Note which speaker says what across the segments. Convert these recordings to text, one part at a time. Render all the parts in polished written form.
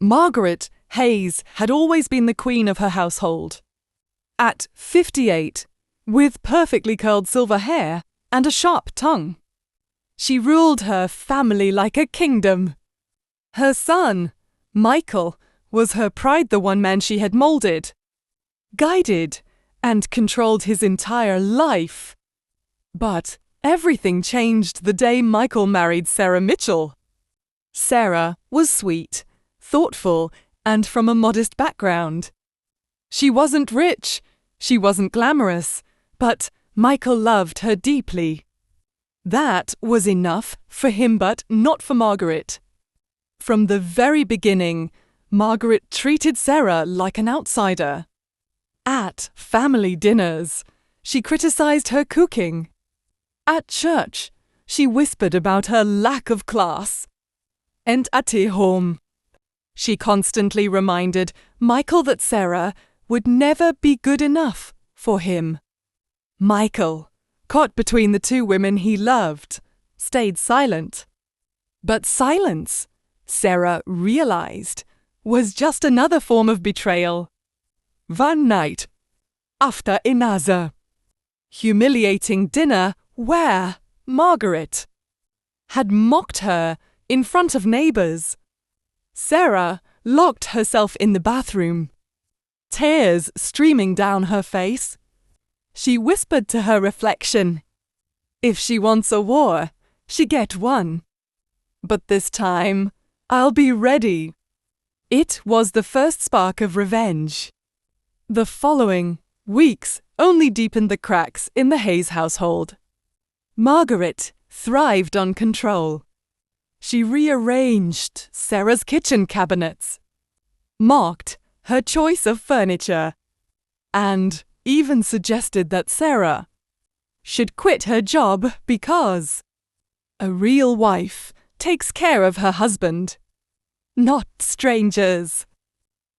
Speaker 1: Margaret Hayes had always been the queen of her household. At 58, with perfectly curled silver hair and a sharp tongue, she ruled her family like a kingdom. Her son, Michael, was her pride, the one man she had molded, guided, and controlled his entire life. But everything changed the day Michael married Sarah Mitchell. Sarah was sweet, thoughtful, and from a modest background. She wasn't rich, she wasn't glamorous, but Michael loved her deeply. That was enough for him, but not for Margaret. From the very beginning, Margaret treated Sarah like an outsider. At family dinners, she criticized her cooking. At church, she whispered about her lack of class. And at home, she constantly reminded Michael that Sarah would never be good enough for him. Michael, caught between the two women he loved, stayed silent. But silence, Sarah realized, was just another form of betrayal. One night, after another humiliating dinner where Margaret had mocked her in front of neighbors, Sarah locked herself in the bathroom. Tears streaming down her face, she whispered to her reflection, "If she wants a war, she get one. But this time, I'll be ready." It was the first spark of revenge. The following weeks only deepened the cracks in the Hayes household. Margaret thrived on control. She rearranged Sarah's kitchen cabinets, mocked her choice of furniture, and even suggested that Sarah should quit her job because a real wife takes care of her husband, not strangers.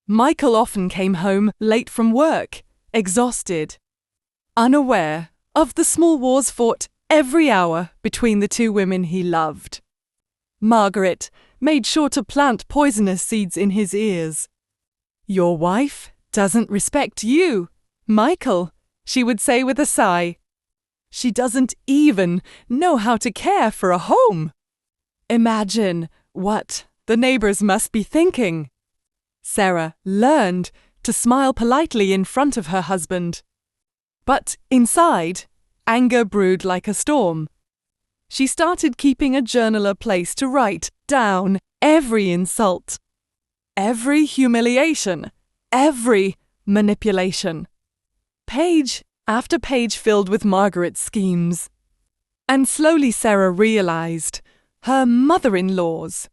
Speaker 1: Michael often came home late from work, exhausted, unaware of the small wars fought every hour between the two women he loved. Margaret made sure to plant poisonous seeds in his ears. "Your wife doesn't respect you, Michael," she would say with a sigh. "She doesn't even know how to care for a home. Imagine what the neighbors must be thinking." Sarah learned to smile politely in front of her husband. But inside, anger brewed like a storm. She started keeping a journal, a place to write down every insult, every humiliation, every manipulation. Page after page filled with Margaret's schemes. And slowly Sarah realized her mother-in-law's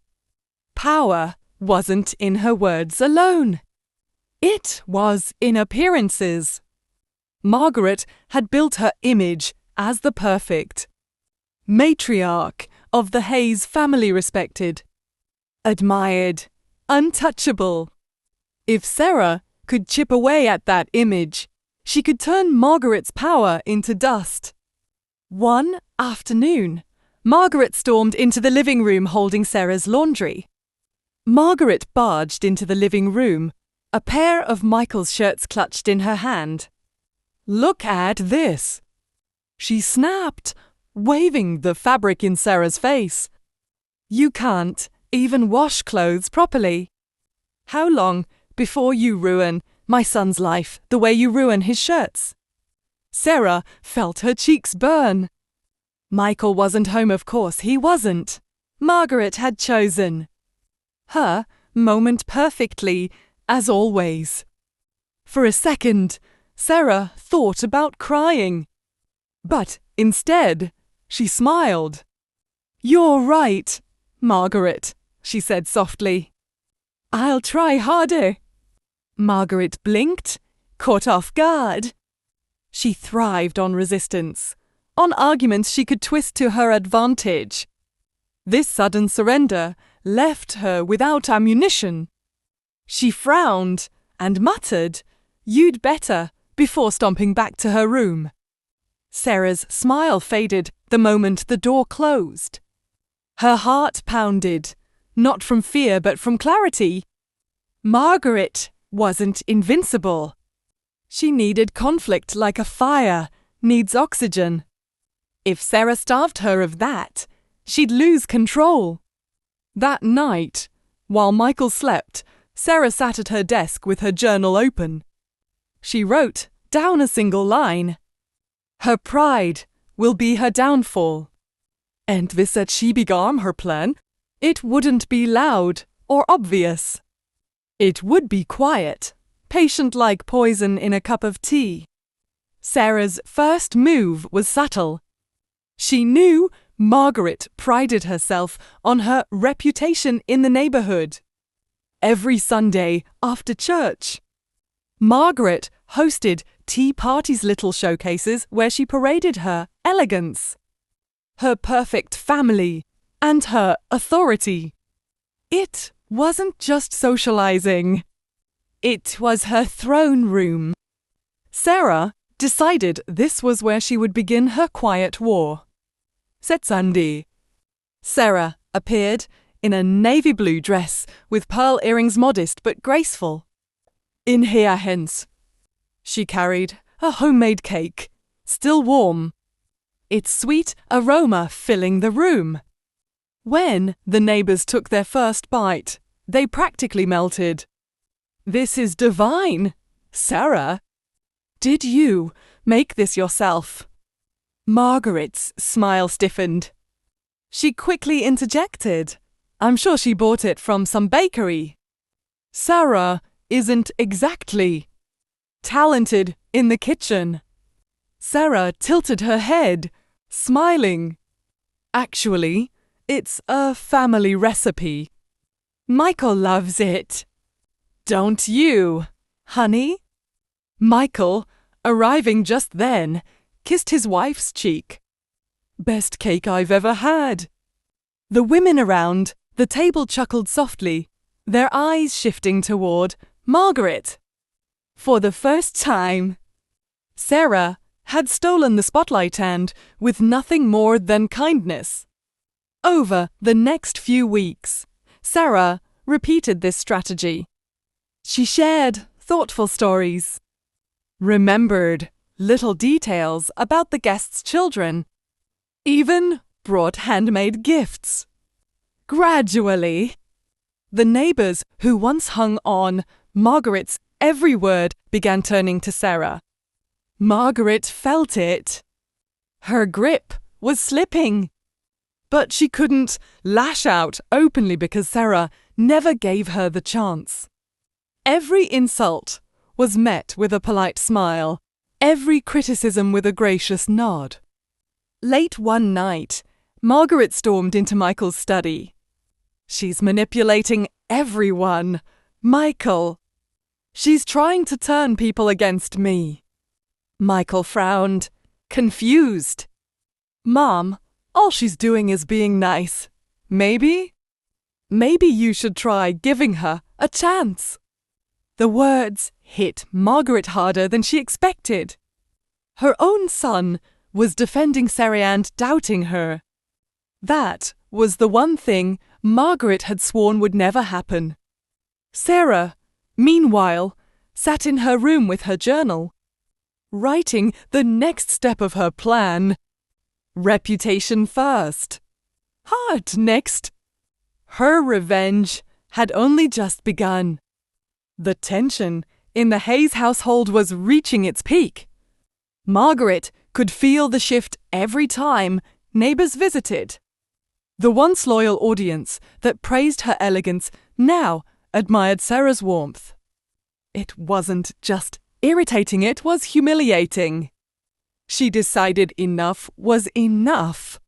Speaker 1: power wasn't in her words alone. It was in appearances. Margaret had built her image as the perfect matriarch of the Hayes family, respected, admired, untouchable. If Sarah could chip away at that image, she could turn Margaret's power into dust. One afternoon, Margaret stormed into the living room holding Sarah's laundry. Margaret barged into the living room, a pair of Michael's shirts clutched in her hand. "Look at this," she snapped, waving the fabric in Sarah's face. "You can't even wash clothes properly. How long before you ruin my son's life the way you ruin his shirts?" Sarah felt her cheeks burn. Michael wasn't home, of course, he wasn't. Margaret had chosen her moment perfectly, as always. For a second, Sarah thought about crying. But instead, she smiled. "You're right, Margaret," she said softly. "I'll try harder." Margaret blinked, caught off guard. She thrived on resistance, on arguments she could twist to her advantage. This sudden surrender left her without ammunition. She frowned and muttered, "You'd better," before stomping back to her room. Sarah's smile faded the moment the door closed. Her heart pounded, not from fear but from clarity. Margaret wasn't invincible. She needed conflict like a fire needs oxygen. If Sarah starved her of that, she'd lose control. That night, while Michael slept, Sarah sat at her desk with her journal open. She wrote down a single line. Her pride will be her downfall. And this said she began her plan. It wouldn't be loud or obvious. It would be quiet, patient like poison in a cup of tea. Sarah's first move was subtle. She knew Margaret prided herself on her reputation in the neighborhood. Every Sunday after church, Margaret hosted tea parties, little showcases where she paraded her elegance, her perfect family, and her authority. It wasn't just socializing. It was her throne room. Sarah decided this was where she would begin her quiet war. Said Sunday. Sarah appeared in a navy blue dress with pearl earrings, modest but graceful. In here hence. She carried a homemade cake, still warm, its sweet aroma filling the room. When the neighbors took their first bite, they practically melted. This is divine, Sarah. Did you make this yourself? Margaret's smile stiffened. She quickly interjected. I'm sure she bought it from some bakery. Sarah isn't exactly talented in the kitchen. Sarah tilted her head, smiling. Actually, it's a family recipe. Michael loves it. Don't you, honey? Michael, arriving just then, kissed his wife's cheek. Best cake I've ever had. The women around the table chuckled softly, their eyes shifting toward Margaret. For the first time, Sarah had stolen the spotlight, and with nothing more than kindness. Over the next few weeks, Sarah repeated this strategy. She shared thoughtful stories, remembered little details about the guests' children, even brought handmade gifts. Gradually, the neighbors who once hung on Margaret's every word began turning to Sarah. Margaret felt it. Her grip was slipping. But she couldn't lash out openly because Sarah never gave her the chance. Every insult was met with a polite smile, every criticism with a gracious nod. Late one night, Margaret stormed into Michael's study. She's manipulating everyone, Michael. She's trying to turn people against me. Michael frowned, confused. Mom, all she's doing is being nice. Maybe you should try giving her a chance. The words hit Margaret harder than she expected. Her own son was defending Sarah and doubting her. That was the one thing Margaret had sworn would never happen. Sarah, meanwhile, sat in her room with her journal, writing the next step of her plan. Reputation first. Heart next. Her revenge had only just begun. The tension in the Hayes household was reaching its peak. Margaret could feel the shift every time neighbors visited. The once loyal audience that praised her elegance now admired Sarah's warmth. It wasn't just irritating, it was humiliating. She decided enough was enough.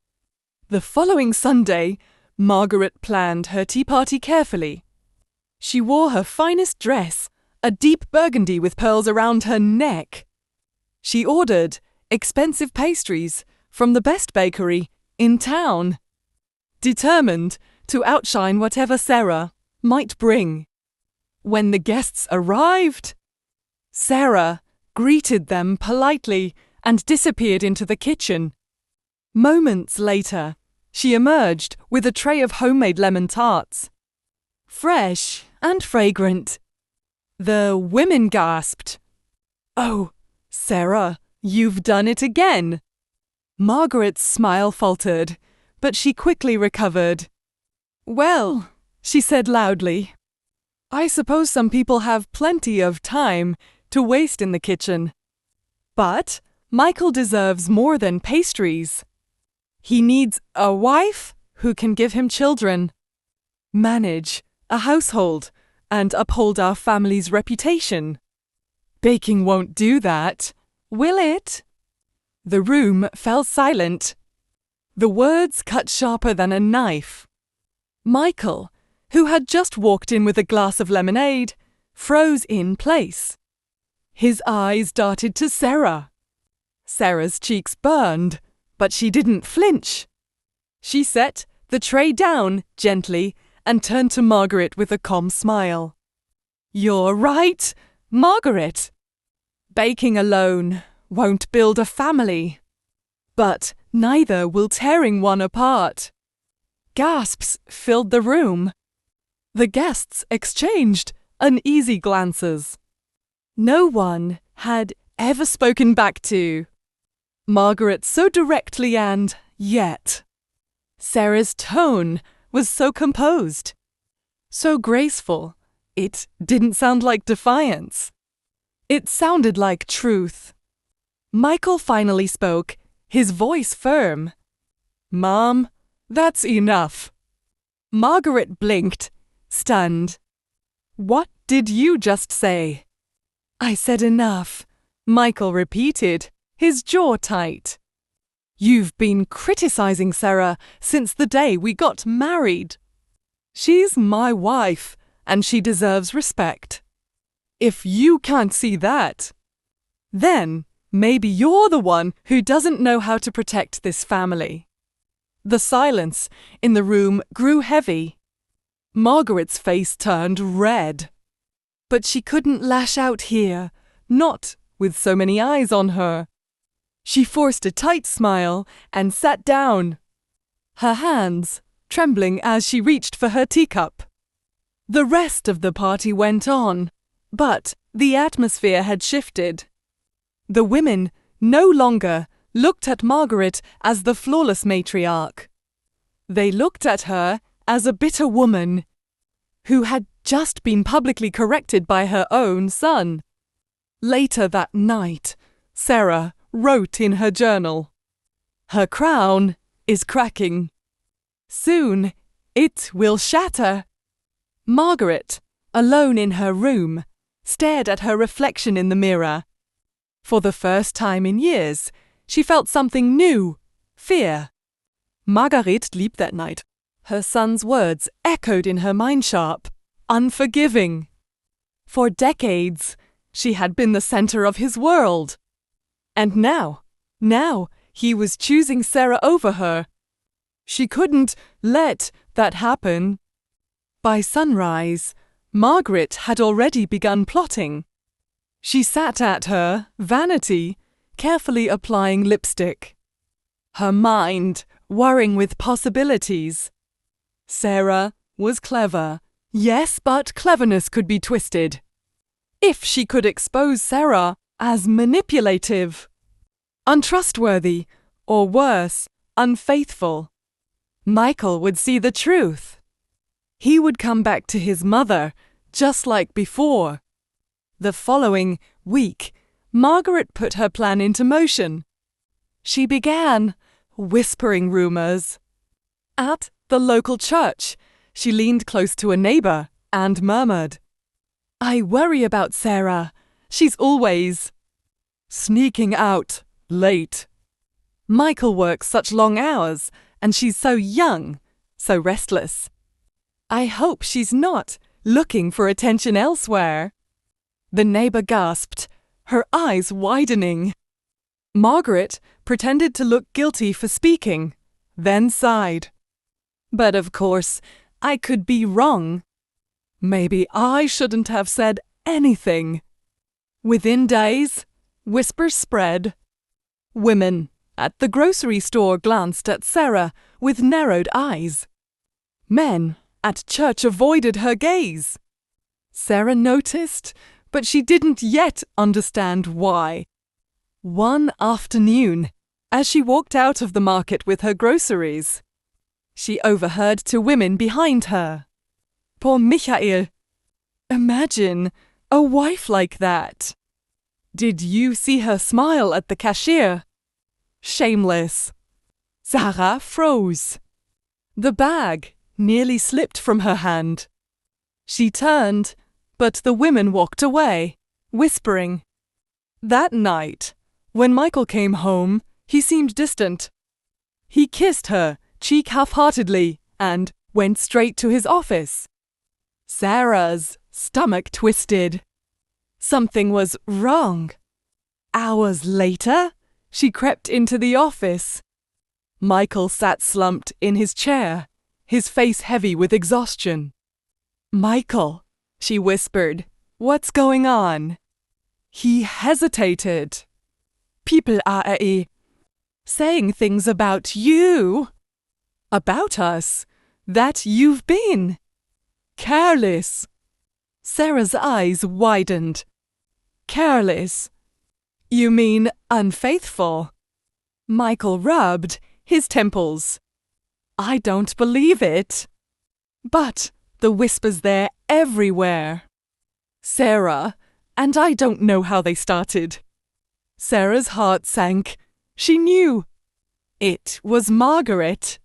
Speaker 1: The following Sunday, Margaret planned her tea party carefully. She wore her finest dress, a deep burgundy with pearls around her neck. She ordered expensive pastries from the best bakery in town, determined to outshine whatever Sarah might bring. When the guests arrived, Sarah greeted them politely and disappeared into the kitchen. Moments later, she emerged with a tray of homemade lemon tarts. Fresh and fragrant, The women gasped. "Oh, Sarah, you've done it again." Margaret's smile faltered, but she quickly recovered. "Well," she said loudly, "I suppose some people have plenty of time to waste in the kitchen. But Michael deserves more than pastries. He needs a wife who can give him children, manage a household, and uphold our family's reputation. Baking won't do that, will it?" The room fell silent. The words cut sharper than a knife. Michael, who had just walked in with a glass of lemonade, froze in place. His eyes darted to Sarah. Sarah's cheeks burned, but she didn't flinch. She set the tray down gently and turned to Margaret with a calm smile. "You're right, Margaret. Baking alone won't build a family, but neither will tearing one apart." Gasps filled the room. The guests exchanged uneasy glances. No one had ever spoken back to Margaret so directly, and yet Sarah's tone was so composed, so graceful, it didn't sound like defiance. It sounded like truth. Michael finally spoke, his voice firm. "Mom, that's enough." Margaret blinked, stunned. "What did you just say?" "I said enough," Michael repeated, his jaw tight. "You've been criticizing Sarah since the day we got married. She's my wife, and she deserves respect. If you can't see that, then maybe you're the one who doesn't know how to protect this family." The silence in the room grew heavy. Margaret's face turned red. But she couldn't lash out here, not with so many eyes on her. She forced a tight smile and sat down, her hands trembling as she reached for her teacup. The rest of the party went on, but the atmosphere had shifted. The women no longer looked at Margaret as the flawless matriarch. They looked at her as a bitter woman who had just been publicly corrected by her own son. Later that night, Sarah wrote in her journal, "Her crown is cracking. Soon it will shatter." Margaret, alone in her room, stared at her reflection in the mirror. For the first time in years, she felt something new, fear. Margaret blieb that night. Her son's words echoed in her mind sharp, unforgiving. For decades, she had been the center of his world. And now he was choosing Sarah over her. She couldn't let that happen. By sunrise, Margaret had already begun plotting. She sat at her vanity, carefully applying lipstick, her mind whirring with possibilities. Sarah was clever, yes, but cleverness could be twisted. If she could expose Sarah as manipulative, untrustworthy, or worse, unfaithful, Michael would see the truth. He would come back to his mother, just like before. The following week, Margaret put her plan into motion. She began whispering rumors. At the local church, she leaned close to a neighbor and murmured, "I worry about Sarah. She's always sneaking out late. Michael works such long hours, and she's so young, so restless. I hope she's not looking for attention elsewhere." The neighbor gasped, her eyes widening. Margaret pretended to look guilty for speaking, then sighed. "But of course, I could be wrong. Maybe I shouldn't have said anything." Within days, whispers spread. Women at the grocery store glanced at Sarah with narrowed eyes. Men at church avoided her gaze. Sarah noticed, but she didn't yet understand why. One afternoon, as she walked out of the market with her groceries, she overheard two women behind her. Poor Michael. Imagine a wife like that. Did you see her smile at the cashier? Shameless. Sarah froze. The bag nearly slipped from her hand. She turned, but the women walked away, whispering. That night, when Michael came home, he seemed distant. He kissed her cheek half-heartedly and went straight to his office. Sarah's stomach twisted. Something was wrong. Hours later, she crept into the office. Michael sat slumped in his chair, his face heavy with exhaustion. Michael, she whispered, what's going on? He hesitated. People are saying things about you. About us, that you've been careless. Sarah's eyes widened. Careless? You mean unfaithful? Michael rubbed his temples. I don't believe it. But the whispers there everywhere. Sarah, and I don't know how they started. Sarah's heart sank. She knew. It was Margaret.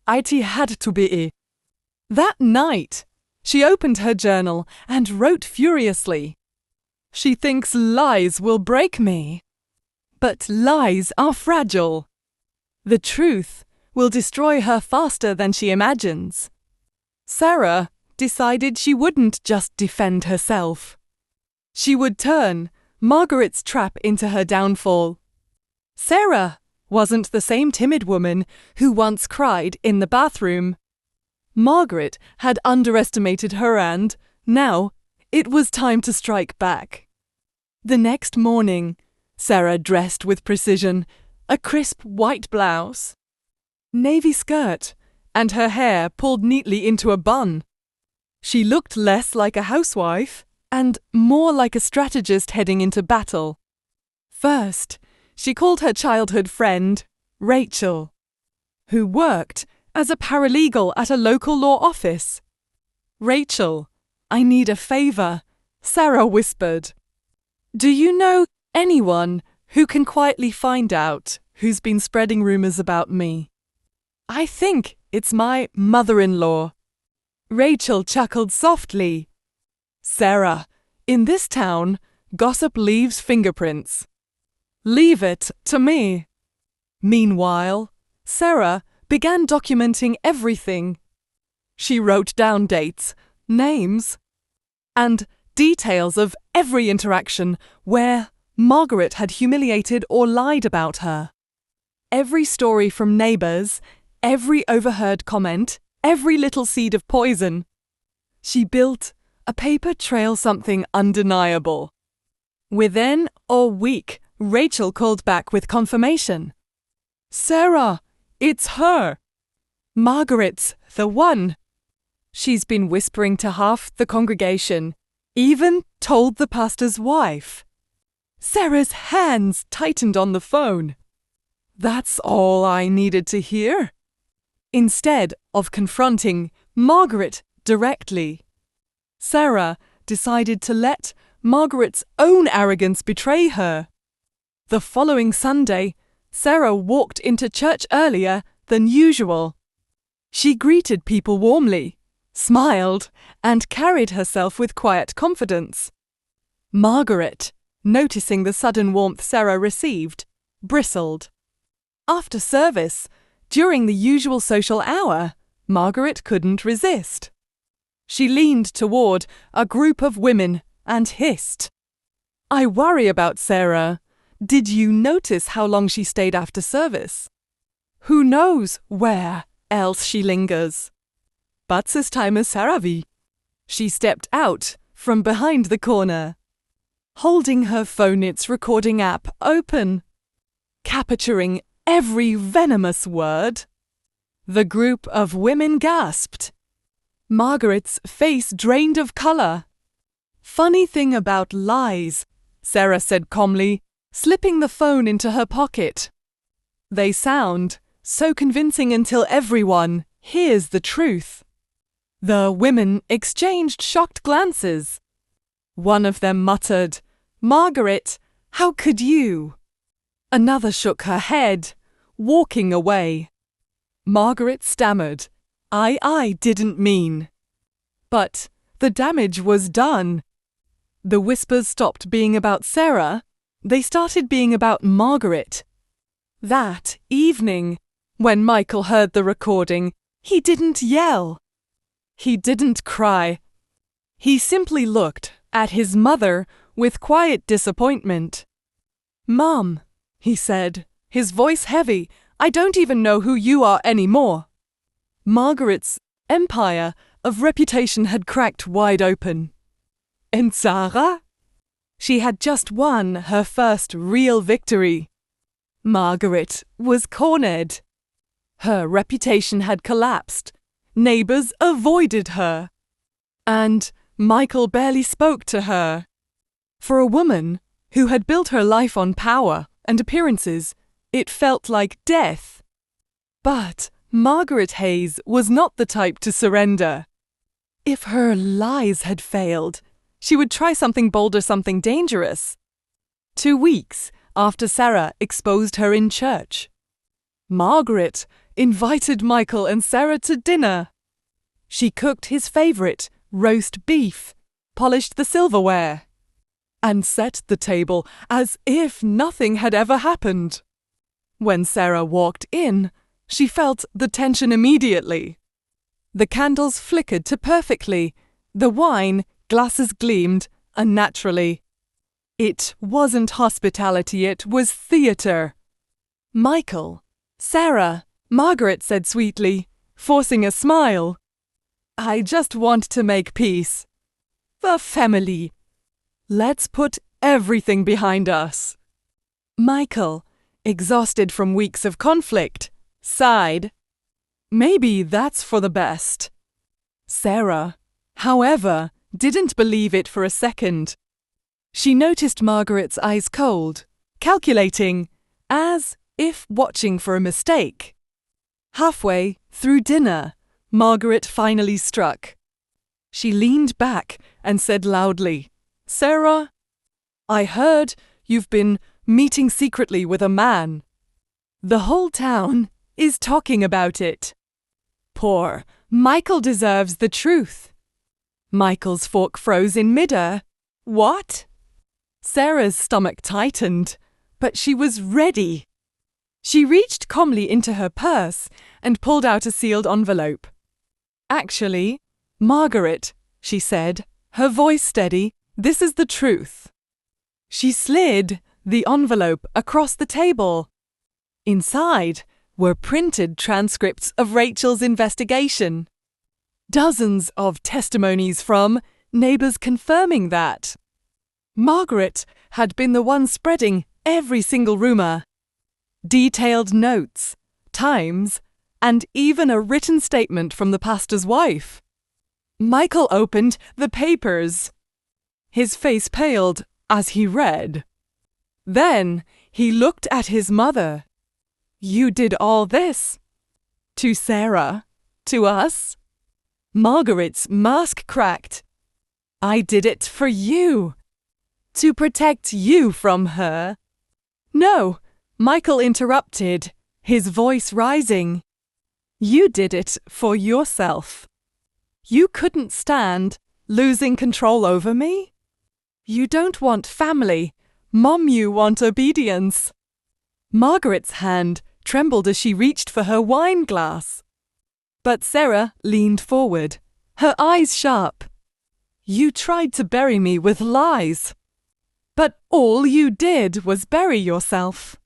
Speaker 1: It had to be. That night, she opened her journal and wrote furiously. She thinks lies will break me. But lies are fragile. The truth will destroy her faster than she imagines. Sarah decided she wouldn't just defend herself. She would turn Margaret's trap into her downfall. Sarah wasn't the same timid woman who once cried in the bathroom. Margaret had underestimated her and, now, it was time to strike back. The next morning, Sarah dressed with precision, a crisp white blouse, navy skirt, and her hair pulled neatly into a bun. She looked less like a housewife and more like a strategist heading into battle. First, she called her childhood friend, Rachel, who worked as a paralegal at a local law office. Rachel, I need a favor, Sarah whispered. Do you know anyone who can quietly find out who's been spreading rumors about me? I think it's my mother-in-law. Rachel chuckled softly. Sarah, in this town, gossip leaves fingerprints. Leave it to me. Meanwhile, Sarah began documenting everything. She wrote down dates, names, and details of every interaction where Margaret had humiliated or lied about her. Every story from neighbors, every overheard comment, every little seed of poison. She built a paper trail, something undeniable. Within a week, Rachel called back with confirmation. Sarah, it's her. Margaret's the one. She's been whispering to half the congregation, even told the pastor's wife. Sarah's hands tightened on the phone. That's all I needed to hear. Instead of confronting Margaret directly, Sarah decided to let Margaret's own arrogance betray her. The following Sunday, Sarah walked into church earlier than usual. She greeted people warmly, smiled, and carried herself with quiet confidence. Margaret, noticing the sudden warmth Sarah received, bristled. After service, during the usual social hour, Margaret couldn't resist. She leaned toward a group of women and hissed. I worry about Sarah. Did you notice how long she stayed after service? Who knows where else she lingers? But this time is Saravi. She stepped out from behind the corner, holding her phone, its recording app open, capturing every venomous word. The group of women gasped. Margaret's face drained of color. Funny thing about lies, Sarah said calmly, slipping the phone into her pocket. They sound so convincing until everyone hears the truth. The women exchanged shocked glances. One of them muttered, "Margaret, how could you?" Another shook her head, walking away. Margaret stammered, I didn't mean." But the damage was done. The whispers stopped being about Sarah. They started being about Margaret. That evening, when Michael heard the recording, he didn't yell. He didn't cry. He simply looked at his mother with quiet disappointment. "Mom," he said, his voice heavy, "I don't even know who you are anymore." Margaret's empire of reputation had cracked wide open. And Sarah? She had just won her first real victory. Margaret was cornered. Her reputation had collapsed. Neighbors avoided her. And Michael barely spoke to her. For a woman who had built her life on power and appearances, it felt like death. But Margaret Hayes was not the type to surrender. If her lies had failed, she would try something bolder, something dangerous. 2 weeks after Sarah exposed her in church, Margaret invited Michael and Sarah to dinner. She cooked his favorite roast beef, polished the silverware, and set the table as if nothing had ever happened. When Sarah walked in, she felt the tension immediately. The candles flickered to perfectly. The wine glasses gleamed unnaturally. It wasn't hospitality, it was theater. "Michael, Sarah," Margaret said sweetly, forcing a smile. "I just want to make peace. The family. Let's put everything behind us." Michael, exhausted from weeks of conflict, sighed. Maybe that's for the best. Sarah, however, didn't believe it for a second. She noticed Margaret's eyes cold, calculating, as if watching for a mistake. Halfway through dinner, Margaret finally struck. She leaned back and said loudly, "Sarah, I heard you've been meeting secretly with a man. The whole town is talking about it. Poor Michael deserves the truth." Michael's fork froze in midair. What? Sarah's stomach tightened, but she was ready. She reached calmly into her purse and pulled out a sealed envelope. "Actually, Margaret," she said, her voice steady, "this is the truth." She slid the envelope across the table. Inside were printed transcripts of Rachel's investigation. Dozens of testimonies from neighbors confirming that Margaret had been the one spreading every single rumor. Detailed notes, times, and even a written statement from the pastor's wife. Michael opened the papers. His face paled as he read. Then he looked at his mother. "You did all this? To Sarah? To us?" Margaret's mask cracked. "I did it for you. To protect you from her." "No," Michael interrupted, his voice rising. "You did it for yourself. You couldn't stand losing control over me. You don't want family, Mom, you want obedience." Margaret's hand trembled as she reached for her wine glass. But Sarah leaned forward, her eyes sharp. "You tried to bury me with lies. But all you did was bury yourself."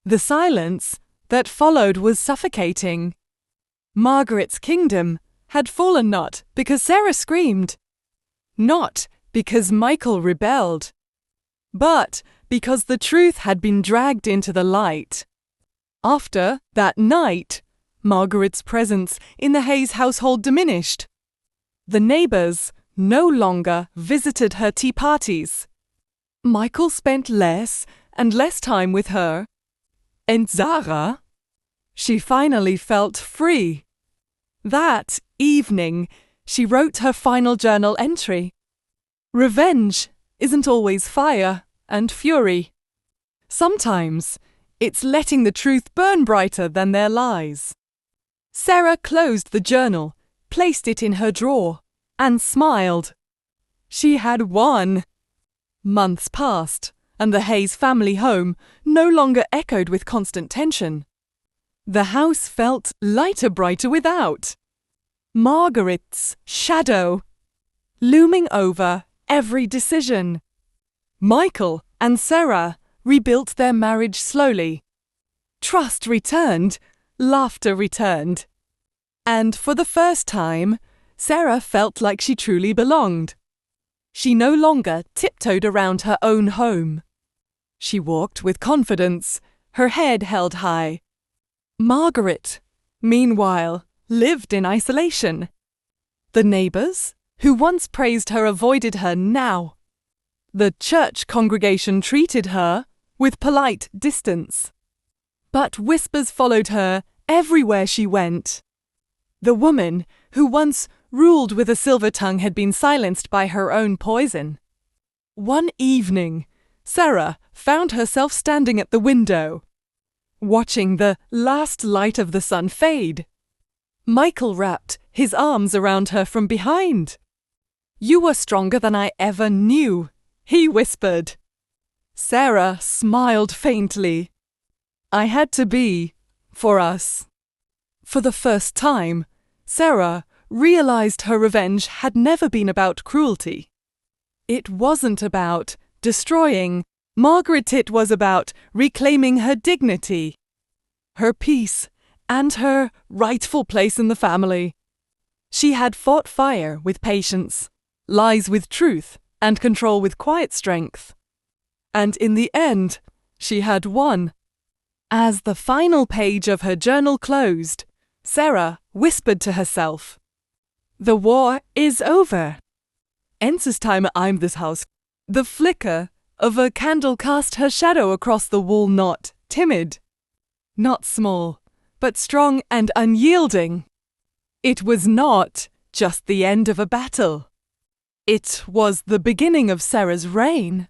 Speaker 1: The silence that followed was suffocating. Margaret's kingdom had fallen not because Sarah screamed, not because Michael rebelled, but because the truth had been dragged into the light. After that night, Margaret's presence in the Hayes household diminished. The neighbors no longer visited her tea parties. Michael spent less and less time with her. And Sarah? She finally felt free. That evening, she wrote her final journal entry. Revenge isn't always fire and fury. Sometimes it's letting the truth burn brighter than their lies. Sarah closed the journal, placed it in her drawer, and smiled. She had won. Months passed, and the Hayes family home no longer echoed with constant tension. The house felt lighter, brighter without. Margaret's shadow looming over every decision. Michael and Sarah rebuilt their marriage slowly. Trust returned, laughter returned. And for the first time, Sarah felt like she truly belonged. She no longer tiptoed around her own home. She walked with confidence, her head held high. Margaret, meanwhile, lived in isolation. The neighbors, who once praised her, avoided her now. The church congregation treated her with polite distance. But whispers followed her everywhere she went. The woman who once ruled with a silver tongue had been silenced by her own poison. One evening, Sarah found herself standing at the window, watching the last light of the sun fade. Michael wrapped his arms around her from behind. "You were stronger than I ever knew," he whispered. Sarah smiled faintly. "I had to be, for us." For the first time, Sarah realized her revenge had never been about cruelty. It wasn't about destroying Margaret, it was about reclaiming her dignity, her peace, and her rightful place in the family. She had fought fire with patience, lies with truth, and control with quiet strength. And in the end, she had won. As the final page of her journal closed, Sarah whispered to herself, "The war is over. End's time I'm this house." The flicker of a candle cast her shadow across the wall, not timid, not small, but strong and unyielding. It was not just the end of a battle. It was the beginning of Sarah's reign.